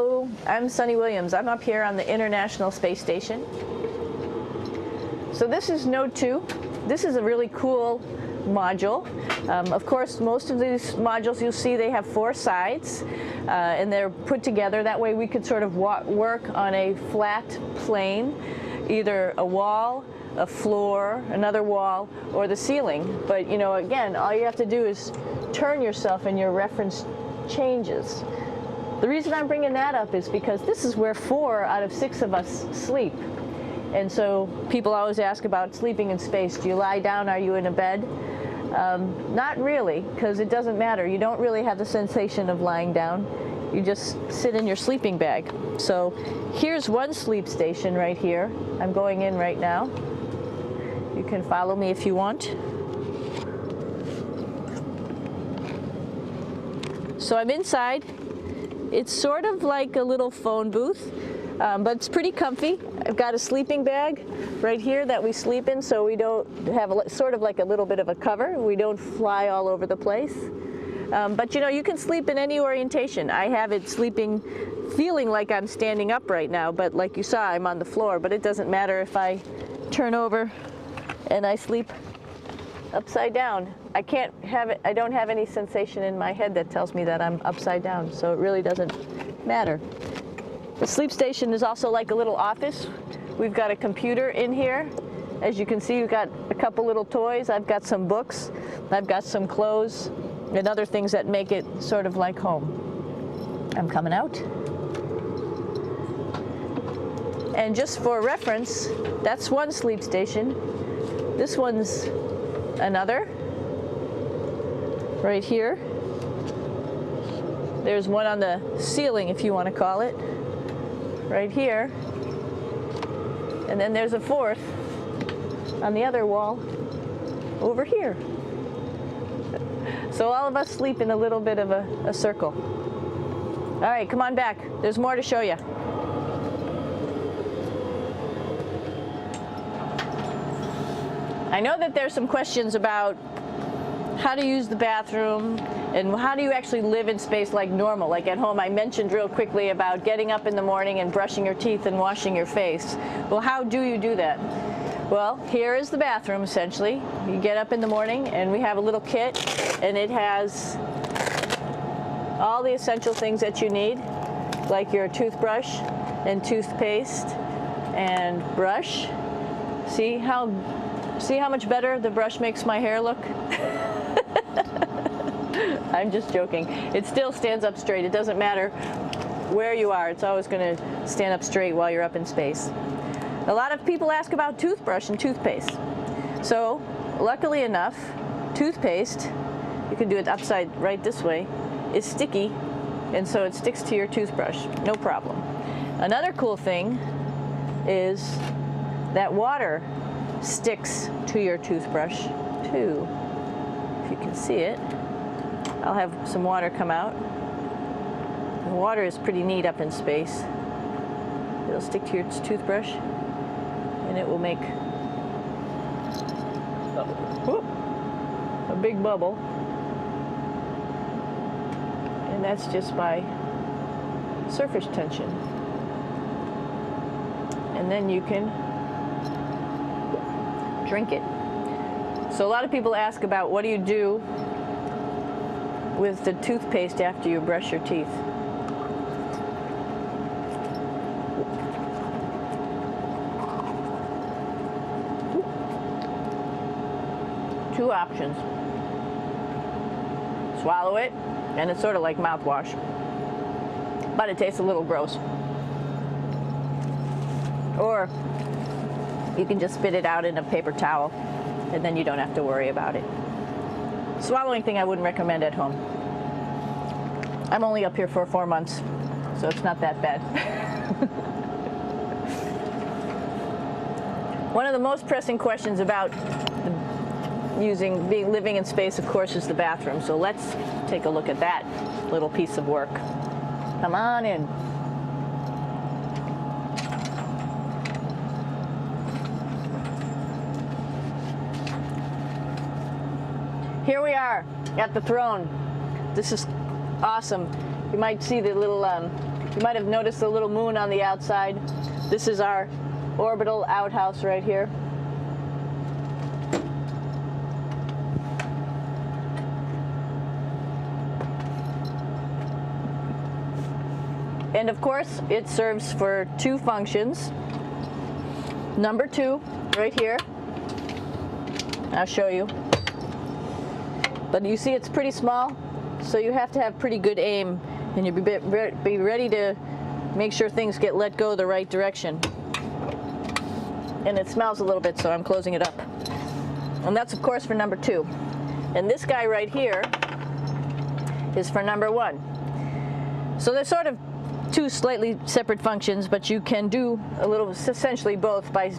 Hello, I'm Sunny Williams. I'm up here on the International Space Station. So this is Node 2. This is a really cool module. Of course, most of these modules you'll see they have 4 sides and they're put together. That way we could sort of work on a flat plane, either a wall, a floor, another wall, or the ceiling. But you know, again, all you have to do is turn yourself and your reference changes. The reason I'm bringing that up is because this is where 4 out of 6 of us sleep. And so people always ask about sleeping in space. Do you lie down? Are you in a bed? Not really, because it doesn't matter. You don't really have the sensation of lying down. You just sit in your sleeping bag. So here's one sleep station right here. I'm going in right now. You can follow me if you want. So I'm inside. It's sort of like a little phone booth, but it's pretty comfy. I've got a sleeping bag right here that we sleep in, so we don't have sort of like a little bit of a cover. We don't fly all over the place. But you know, you can sleep in any orientation. I have it sleeping, feeling like I'm standing up right now, but like you saw, I'm on the floor. But it doesn't matter if I turn over and I sleep upside down. I can't have it, I don't have any sensation in my head that tells me that I'm upside down, so it really doesn't matter. The sleep station is also like a little office. We've got a computer in here. As you can see, we've got a couple little toys. I've got some books. I've got some clothes and other things that make it sort of like home. I'm coming out. And just for reference, that's one sleep station. This one's another. Right here. There's one on the ceiling, if you want to call it, right here. And then there's a 4th on the other wall over here. So all of us sleep in a little bit of a circle. All right, come on back. There's more to show you. I know that there's some questions about how to use the bathroom and how do you actually live in space like normal, like at home. I mentioned real quickly about getting up in the morning and brushing your teeth and washing your face. Well, how do you do that? Well, here is the bathroom essentially. You get up in the morning and we have a little kit and it has all the essential things that you need, like your toothbrush and toothpaste and brush. See how much better the brush makes my hair look? I'm just joking. It still stands up straight. It doesn't matter where you are. It's always going to stand up straight while you're up in space. A lot of people ask about toothbrush and toothpaste. So, luckily enough, toothpaste, you can do it upside right this way, is sticky, and so it sticks to your toothbrush. No problem. Another cool thing is that water sticks to your toothbrush too. If you can see it, I'll have some water come out. The water is pretty neat up in space. It'll stick to your toothbrush and it will make a big bubble, and that's just by surface tension. And then you can drink it. So a lot of people ask about what do you do with the toothpaste after you brush your teeth. Two options. Swallow it, and it's sort of like mouthwash, but it tastes a little gross. Or you can just spit it out in a paper towel, and then you don't have to worry about it. Swallowing thing I wouldn't recommend at home. I'm only up here for 4 months, so it's not that bad. One of the most pressing questions about living in space, of course, is the bathroom. So let's take a look at that little piece of work. Come on in. Here we are at the throne. This is awesome. You might see the little You might have noticed the little moon on the outside. This is our orbital outhouse right here. And of course, it serves for two functions. Number 2, right here. I'll show you. But you see it's pretty small, so you have to have pretty good aim, and you'll be ready to make sure things get let go the right direction. And it smells a little bit, so I'm closing it up. And that's of course for number 2. And this guy right here is for number 1. So they're sort of two slightly separate functions, but you can do a little, essentially both, by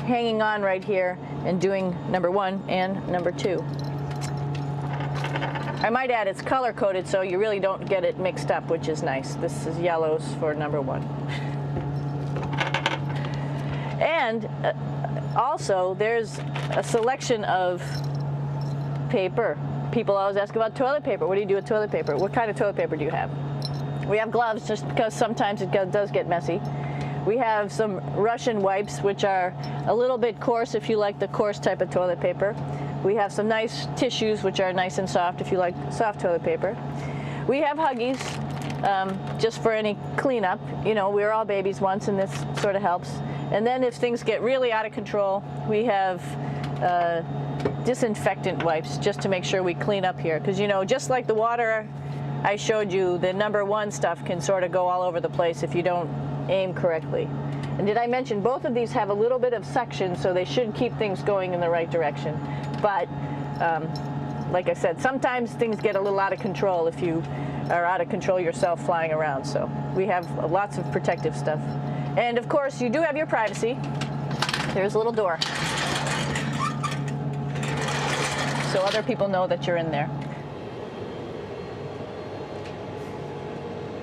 hanging on right here and doing number 1 and number 2. I might add it's color coded, so you really don't get it mixed up, which is nice. This is yellows for number 1. And also there's a selection of paper. People always ask about toilet paper. What do you do with toilet paper? What kind of toilet paper do you have? We have gloves, just because sometimes it does get messy. We have some Russian wipes, which are a little bit coarse if you like the coarse type of toilet paper. We have some nice tissues, which are nice and soft if you like soft toilet paper. We have Huggies, just for any cleanup. You know, we were all babies once, and this sort of helps. And then if things get really out of control, we have disinfectant wipes, just to make sure we clean up here. Because, you know, just like the water I showed you, the number 1 stuff can sort of go all over the place if you don't aim correctly. And did I mention both of these have a little bit of suction, so they should keep things going in the right direction. But like I said, sometimes things get a little out of control if you are out of control yourself flying around. So we have lots of protective stuff. And of course, you do have your privacy. There's a little door, so other people know that you're in there.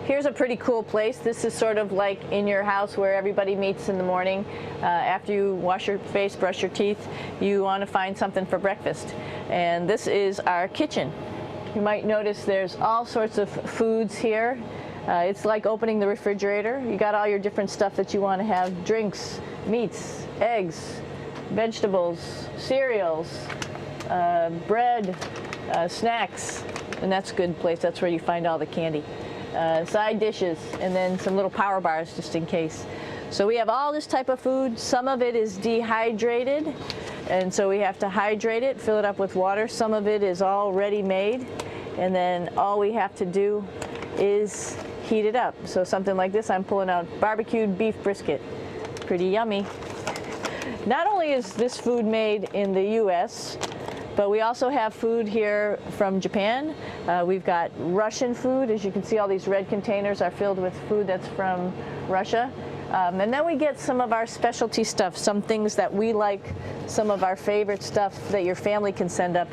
Here's a pretty cool place. This is sort of like in your house where everybody meets in the morning. After you wash your face, brush your teeth, you want to find something for breakfast. And this is our kitchen. You might notice there's all sorts of foods here. It's like opening the refrigerator. You got all your different stuff that you want to have: drinks, meats, eggs, vegetables, cereals, bread, snacks. And that's a good place. That's where you find all the candy. Side dishes, and then some little power bars just in case. So we have all this type of food. Some of it is dehydrated, and so we have to hydrate it, fill it up with water. Some of it is already made, and then all we have to do is heat it up. So something like this, I'm pulling out barbecued beef brisket. Pretty yummy. Not only is this food made in the US, but we also have food here from Japan. We've got Russian food. As you can see, all these red containers are filled with food that's from Russia. And then we get some of our specialty stuff, some things that we like, some of our favorite stuff that your family can send up.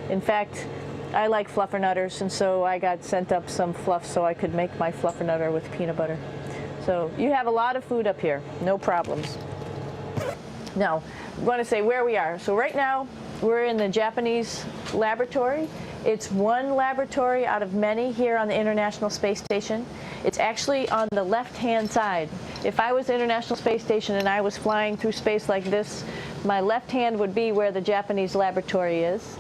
In fact, I like fluffernutters, and so I got sent up some fluff so I could make my fluffernutter with peanut butter. So you have a lot of food up here, no problems. Now, I'm going to say where we are. So right now, we're in the Japanese laboratory. It's one laboratory out of many here on the International Space Station. It's actually on the left-hand side. If I was International Space Station and I was flying through space like this, my left hand would be where the Japanese laboratory is.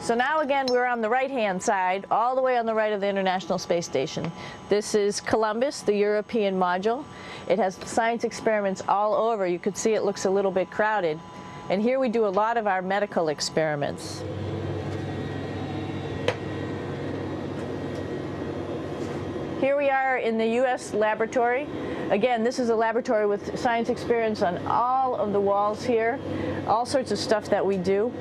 So now again, we're on the right-hand side, all the way on the right of the International Space Station. This is Columbus, the European module. It has science experiments all over. You could see it looks a little bit crowded. And here we do a lot of our medical experiments. Here we are in the U.S. laboratory. Again, this is a laboratory with science experiments on all of the walls here, all sorts of stuff that we do.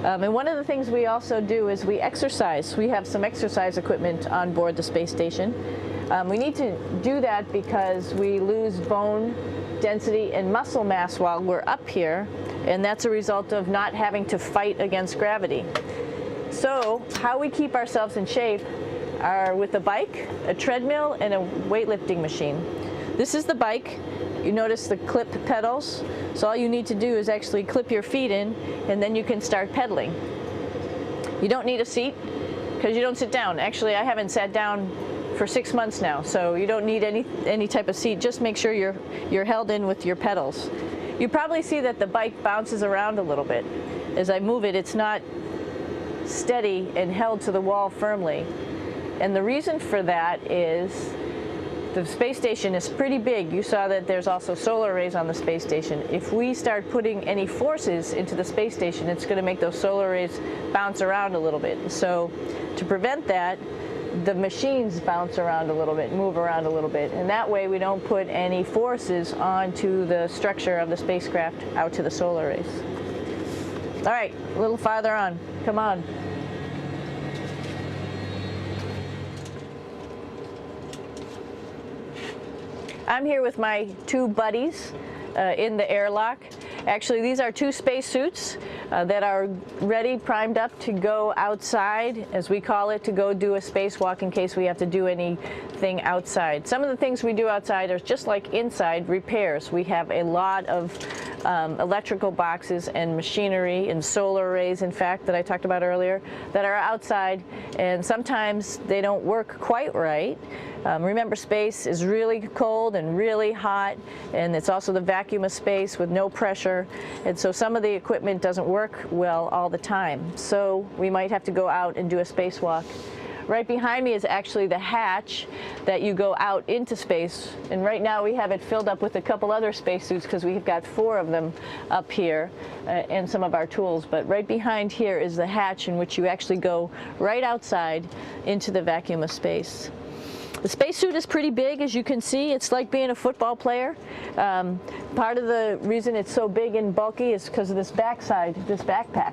And one of the things we also do is we exercise. We have some exercise equipment on board the space station. We need to do that because we lose bone density and muscle mass while we're up here, and that's a result of not having to fight against gravity. So how we keep ourselves in shape are with a bike, a treadmill, and a weightlifting machine. This is the bike, You notice the clip pedals. So all you need to do is actually clip your feet in, and then you can start pedaling. You don't need a seat because you don't sit down. Actually, I haven't sat down for 6 months now, so you don't need any type of seat. Just make sure you're held in with your pedals. You probably see that the bike bounces around a little bit. As I move it, it's not steady and held to the wall firmly. And the reason for that is the space station is pretty big. You saw that there's also solar arrays on the space station. If we start putting any forces into the space station, it's going to make those solar arrays bounce around a little bit. So to prevent that, the machines bounce around a little bit, move around a little bit, and that way we don't put any forces onto the structure of the spacecraft out to the solar arrays. All right, a little farther on. Come on. I'm here with my two buddies in the airlock. Actually, these are two spacesuits that are ready, primed up to go outside, as we call it, to go do a spacewalk in case we have to do anything outside. Some of the things we do outside are just like inside, repairs. We have a lot of electrical boxes and machinery and solar arrays, in fact, that I talked about earlier, that are outside, and sometimes they don't work quite right. Remember, space is really cold and really hot, and it's also the vacuum of space with no pressure, and so some of the equipment doesn't work well all the time. So we might have to go out and do a spacewalk. Right behind me is actually the hatch that you go out into space, and right now we have it filled up with a couple other spacesuits because we've got 4 of them up here and some of our tools. But right behind here is the hatch in which you actually go right outside into the vacuum of space. The spacesuit is pretty big, as you can see. It's like being a football player. Part of the reason it's so big and bulky is because of this backside, this backpack.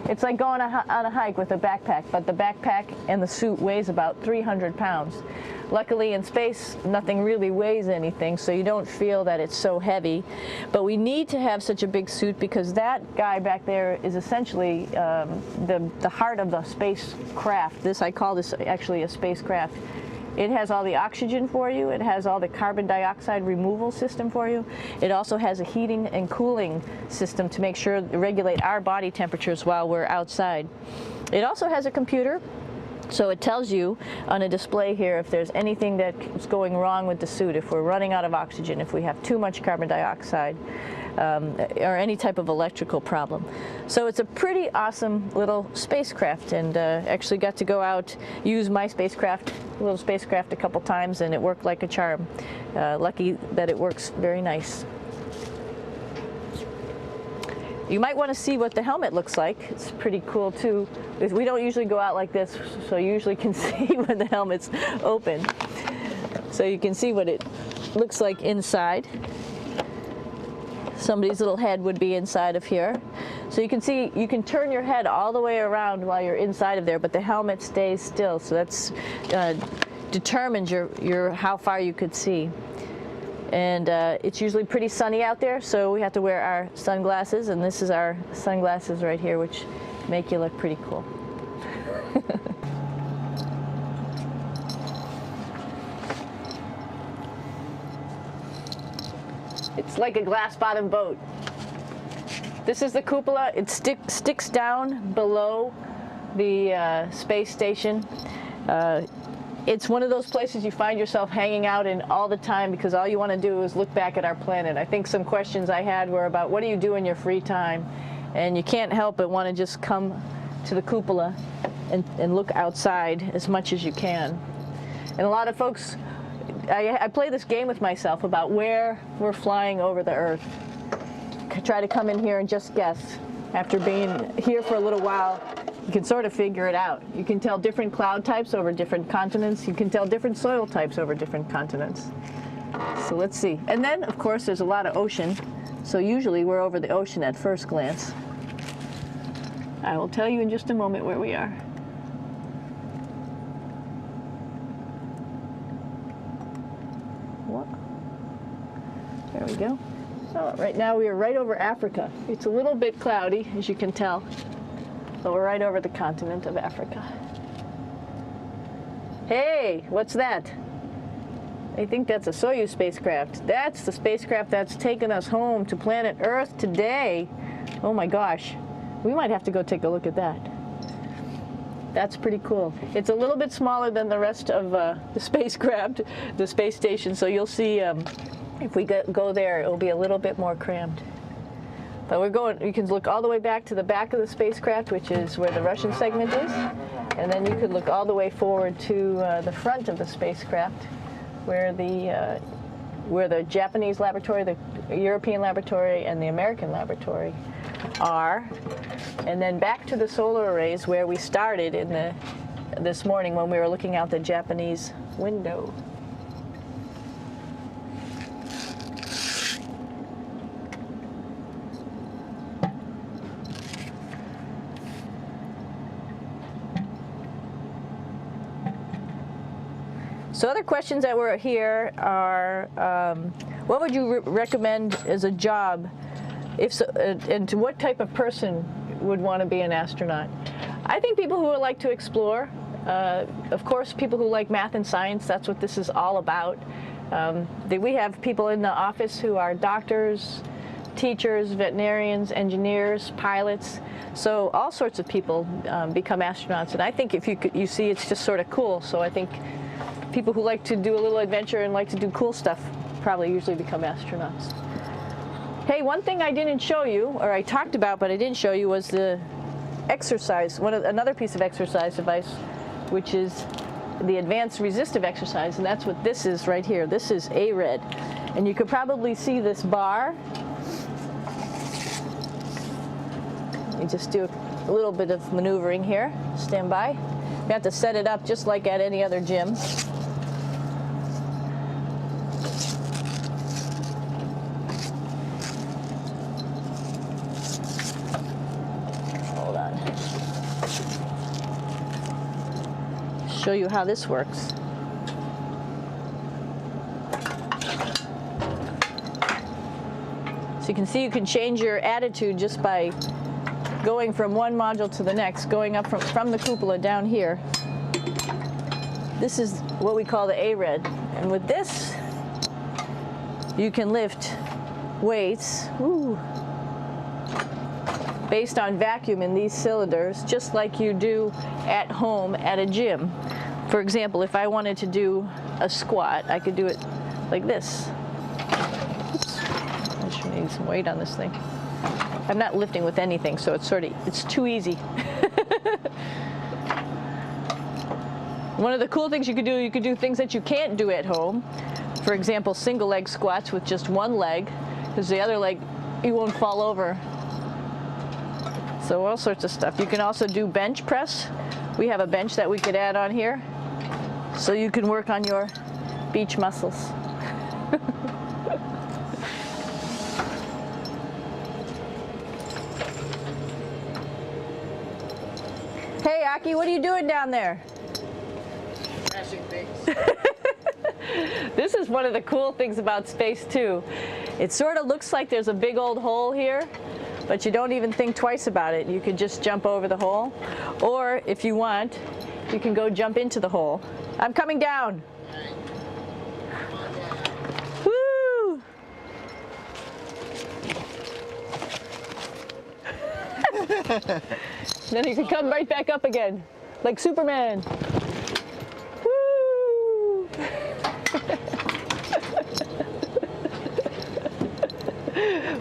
It's like going on a hike with a backpack, but the backpack and the suit weighs about 300 pounds. Luckily in space, nothing really weighs anything, so you don't feel that it's so heavy. But we need to have such a big suit because that guy back there is essentially the heart of the spacecraft. I call this actually a spacecraft. It has all the oxygen for you. It has all the carbon dioxide removal system for you. It also has a heating and cooling system to make sure to regulate our body temperatures while we're outside. It also has a computer, so it tells you on a display here if there's anything that's going wrong with the suit, if we're running out of oxygen, if we have too much carbon dioxide, or any type of electrical problem. So it's a pretty awesome little spacecraft, and actually got to go out, use my little spacecraft a couple times, and it worked like a charm. Lucky that it works very nice. You might want to see what the helmet looks like. It's pretty cool too. We don't usually go out like this, so you usually can see when the helmet's open. So you can see what it looks like inside. Somebody's little head would be inside of here. So you can see, you can turn your head all the way around while you're inside of there, but the helmet stays still. So that's determines how far you could see. And it's usually pretty sunny out there, so we have to wear our sunglasses, and this is our sunglasses right here, which make you look pretty cool. It's like a glass-bottom boat. This is the cupola. It sticks down below the space station. It's one of those places you find yourself hanging out in all the time because all you want to do is look back at our planet. I think some questions I had were about what do you do in your free time? And you can't help but want to just come to the cupola and look outside as much as you can. And a lot of folks, I play this game with myself about where we're flying over the Earth. Try to come in here and just guess. After being here for a little while, you can sort of figure it out. You can tell different cloud types over different continents. You can tell different soil types over different continents. So let's see. And then, of course, there's a lot of ocean. So usually we're over the ocean at first glance. I will tell you in just a moment where we are. What? There we go. Oh, right now we are right over Africa. It's a little bit cloudy, as you can tell, but we're right over the continent of Africa. Hey, what's that? I think that's a Soyuz spacecraft. That's the spacecraft that's taken us home to planet Earth today. Oh my gosh. We might have to go take a look at that. That's pretty cool. It's a little bit smaller than the rest of the spacecraft, the space station, so you'll see if we go there, it'll be a little bit more crammed. But we're going, you can look all the way back to the back of the spacecraft, which is where the Russian segment is. And then you could look all the way forward to the front of the spacecraft, where the Japanese laboratory, the European laboratory, and the American laboratory are. And then back to the solar arrays where we started this morning when we were looking out the Japanese window. So other questions that were here are, what would you recommend as a job, if so, and to what type of person would want to be an astronaut? I think people who would like to explore, of course people who like math and science, that's what this is all about. We have people in the office who are doctors, teachers, veterinarians, engineers, pilots, so all sorts of people become astronauts, and I think if you see it's just sort of cool, so I think people who like to do a little adventure and like to do cool stuff probably usually become astronauts. Hey, one thing I didn't show you, or I talked about but I didn't show you, was the exercise, another piece of exercise device, which is the advanced resistive exercise, and that's what this is right here. This is ARED, and you could probably see this bar. You just do a little bit of maneuvering here. Stand by. You have to set it up just like at any other gym. Hold on. Show you how this works. So you can see you can change your attitude just by going from one module to the next, going up from the cupola down here. This is what we call the ARED. And with this, you can lift weights based on vacuum in these cylinders, just like you do at home at a gym. For example, if I wanted to do a squat, I could do it like this. Oops. I should need some weight on this thing. I'm not lifting with anything, so it's too easy. One of the cool things you could do things that you can't do at home. For example, single leg squats with just one leg, because the other leg, you won't fall over. So all sorts of stuff. You can also do bench press. We have a bench that we could add on here, so you can work on your beach muscles. Hey, Aki, what are you doing down there? Crashing things. This is one of the cool things about space, too. It sort of looks like there's a big old hole here, but you don't even think twice about it. You could just jump over the hole. Or, if you want, you can go jump into the hole. I'm coming down. Woo! Then you can come right back up again, like Superman. Woo!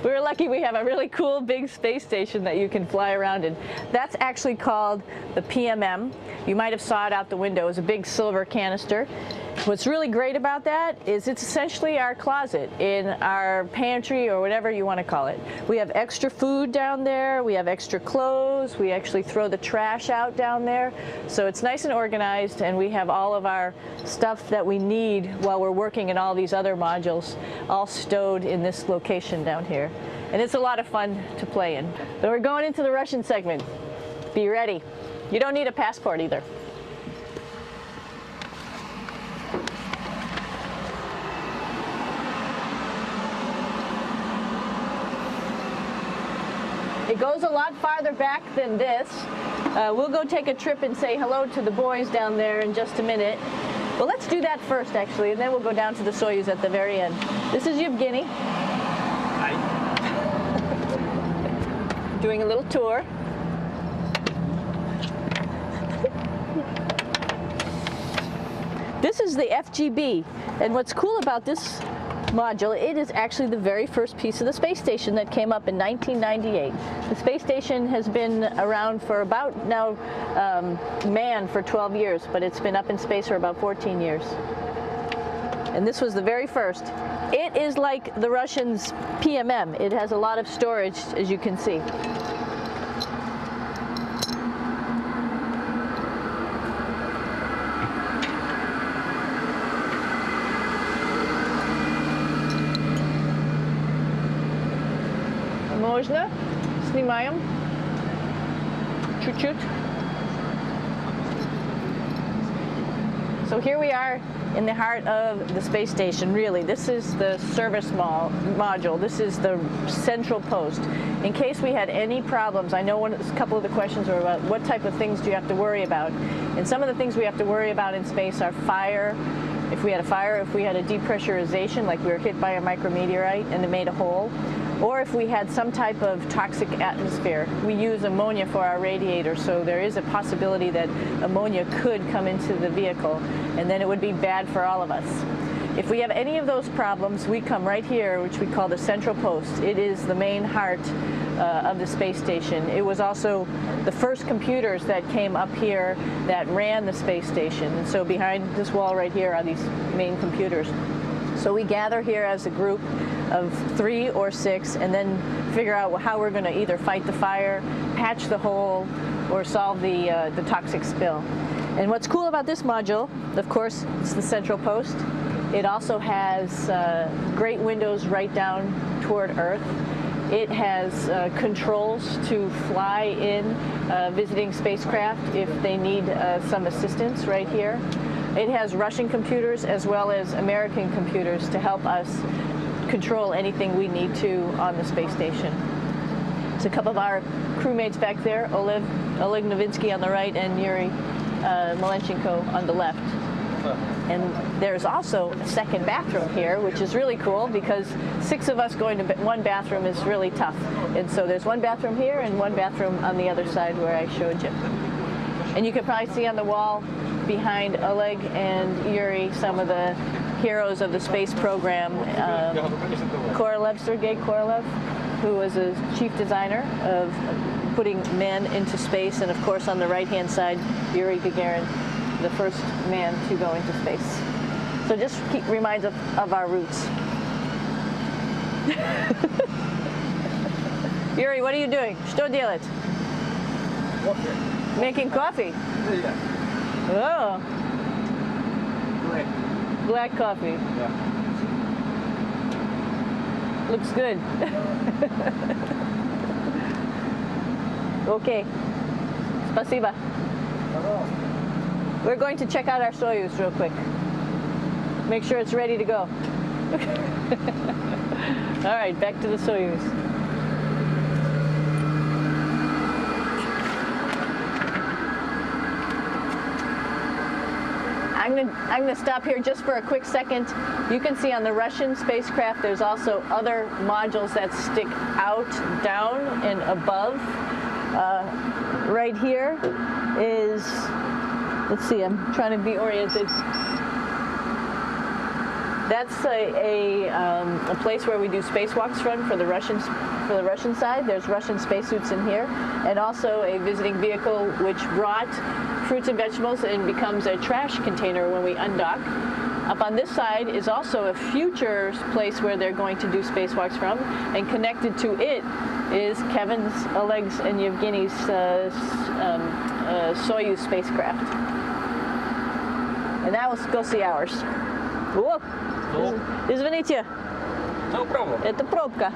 We're lucky we have a really cool big space station that you can fly around in. That's actually called the PMM. You might have saw it out the window. It's a big silver canister. What's really great about that is it's essentially our closet in our pantry, or whatever you want to call it. We have extra food down there, we have extra clothes, we actually throw the trash out down there. So it's nice and organized, and we have all of our stuff that we need while we're working in all these other modules all stowed in this location down here. And it's a lot of fun to play in. So we're going into the Russian segment. Be ready. You don't need a passport either. It goes a lot farther back than this. We'll go take a trip and say hello to the boys down there in just a minute. Well, let's do that first, actually, and then we'll go down to the Soyuz at the very end. This is Yevgeny. Hi. Doing a little tour. This is the FGB, and what's cool about this module, it is actually the very first piece of the space station that came up in 1998. The space station has been around for about now manned for 12 years, but it's been up in space for about 14 years. And this was the very first. It is like the Russians' PMM. It has a lot of storage, as you can see. Можно? Снимаем. Чуть-чуть. So here we are in the heart of the space station, really. This is the service module. This is the central post. In case we had any problems, I know a couple of the questions were about what type of things do you have to worry about. And some of the things we have to worry about in space are fire. If we had a fire, if we had a depressurization, like we were hit by a micrometeorite and it made a hole, or if we had some type of toxic atmosphere. We use ammonia for our radiator, so there is a possibility that ammonia could come into the vehicle, and then it would be bad for all of us. If we have any of those problems, we come right here, which we call the central post. It is the main heart of the space station. It was also the first computers that came up here that ran the space station. And so behind this wall right here are these main computers. So we gather here as a group of 3 or 6 and then figure out how we're going to either fight the fire, patch the hole, or solve the toxic spill. And what's cool about this module, of course, it's the central post. It also has great windows right down toward Earth. It has controls to fly in visiting spacecraft if they need some assistance right here. It has Russian computers as well as American computers to help us control anything we need to on the space station. It's a couple of our crewmates back there, Oleg Novinsky on the right and Yuri Malenchenko on the left. And there's also a second bathroom here, which is really cool because 6 of us going to one bathroom is really tough. And so there's one bathroom here and one bathroom on the other side where I showed you. And you can probably see on the wall behind Oleg and Yuri some of the heroes of the space program. Sergei Korolev, who was a chief designer of putting men into space, and of course on the right-hand side, Yuri Gagarin, the first man to go into space. So just reminds us of our roots. Yuri, what are you doing? Что делать? Making coffee. Oh. Black coffee. Yeah. Looks good. Okay. Спасибо. We're going to check out our Soyuz real quick. Make sure it's ready to go. All right, back to the Soyuz. I'm going to stop here just for a quick second. You can see on the Russian spacecraft there's also other modules that stick out, down, and above. Right here is, let's see, I'm trying to be oriented. That's a place where we do spacewalks from for the Russian side. There's Russian spacesuits in here, and also a visiting vehicle which brought fruits and vegetables and becomes a trash container when we undock. Up on this side is also a future place where they're going to do spacewalks from, and connected to it is Kevin's, Oleg's, and Yevgeny's Soyuz spacecraft. And now let's go see ours. Whoa! Извините. No problem. Это пробка.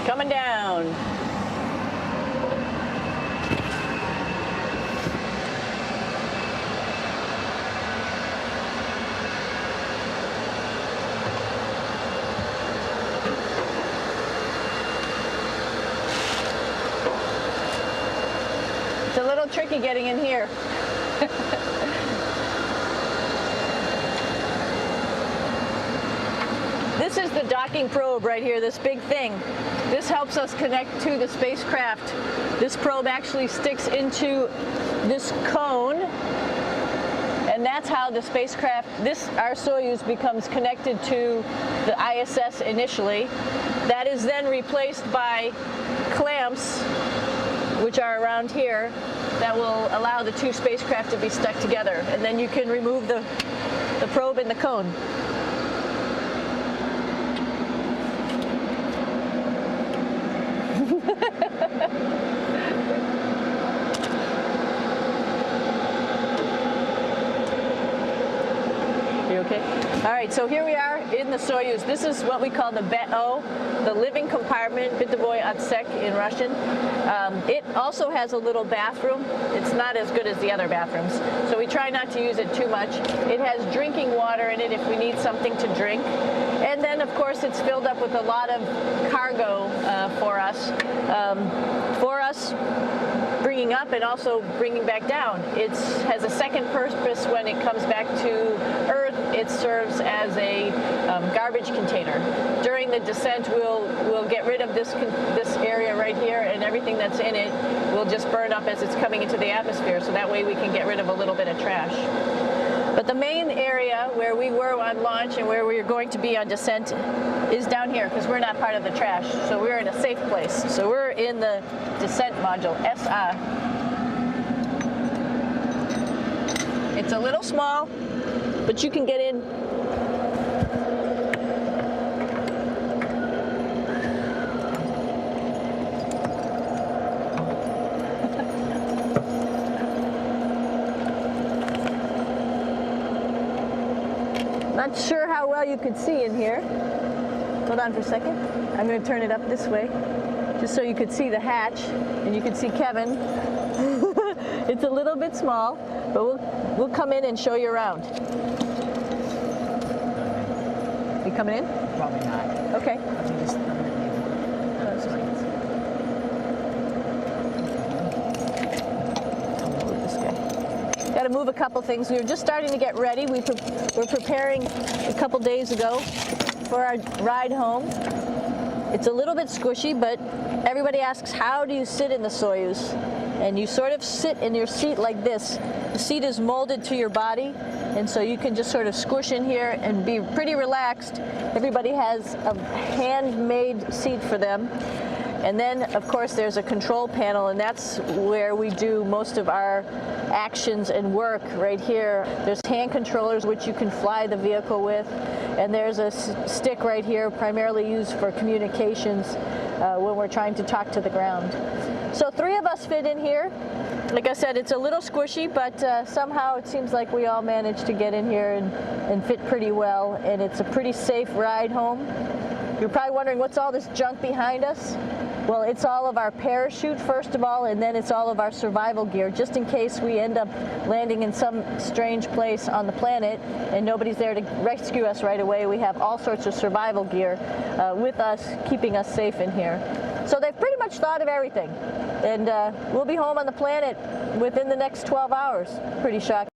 Coming down. cone. It's a little tricky getting in here. This is the docking probe right here, this big thing. This helps us connect to the spacecraft. This probe actually sticks into this cone, and that's how the spacecraft, our Soyuz, becomes connected to the ISS initially. That is then replaced by clamps, which are around here, that will allow the two spacecraft to be stuck together. And then you can remove the probe and the cone. You okay? All right, so here we are in the Soyuz. This is what we call the BEO, the living compartment, bytovoy otsek in Russian. It also has a little bathroom. It's not as good as the other bathrooms, so we try not to use it too much. It has drinking water in it if we need something to drink. And then, of course, it's filled up with a lot of cargo for us. Bringing up and also bringing back down. It has a second purpose when it comes back to Earth. It serves as a garbage container. During the descent, we'll get rid of this area right here, and everything that's in it will just burn up as it's coming into the atmosphere, so that way we can get rid of a little bit of trash. But the main area where we were on launch and where we are going to be on descent is down here, because we're not part of the trash. So we're in a safe place. So we're in the descent module, SA. It's a little small, but you can get in. Not sure how well you could see in here. Hold on for a second. I'm going to turn it up this way, just so you could see the hatch and you could see Kevin. It's a little bit small, but we'll come in and show you around. You coming in? Probably not. Okay. Got to move a couple things. We were just starting to get ready. We're preparing a couple days ago for our ride home. It's a little bit squishy, but everybody asks, how do you sit in the Soyuz? And you sort of sit in your seat like this. The seat is molded to your body, and so you can just sort of squish in here and be pretty relaxed. Everybody has a handmade seat for them. And then, of course, there's a control panel, and that's where we do most of our actions and work right here. There's hand controllers, which you can fly the vehicle with, and there's a stick right here, primarily used for communications when we're trying to talk to the ground. So 3 of us fit in here. Like I said, it's a little squishy, but somehow it seems like we all managed to get in here and fit pretty well, and it's a pretty safe ride home. You're probably wondering, what's all this junk behind us? Well, it's all of our parachute, first of all, and then it's all of our survival gear, just in case we end up landing in some strange place on the planet and nobody's there to rescue us right away. We have all sorts of survival gear with us, keeping us safe in here. So they've pretty much thought of everything. And we'll be home on the planet within the next 12 hours. Pretty shocking.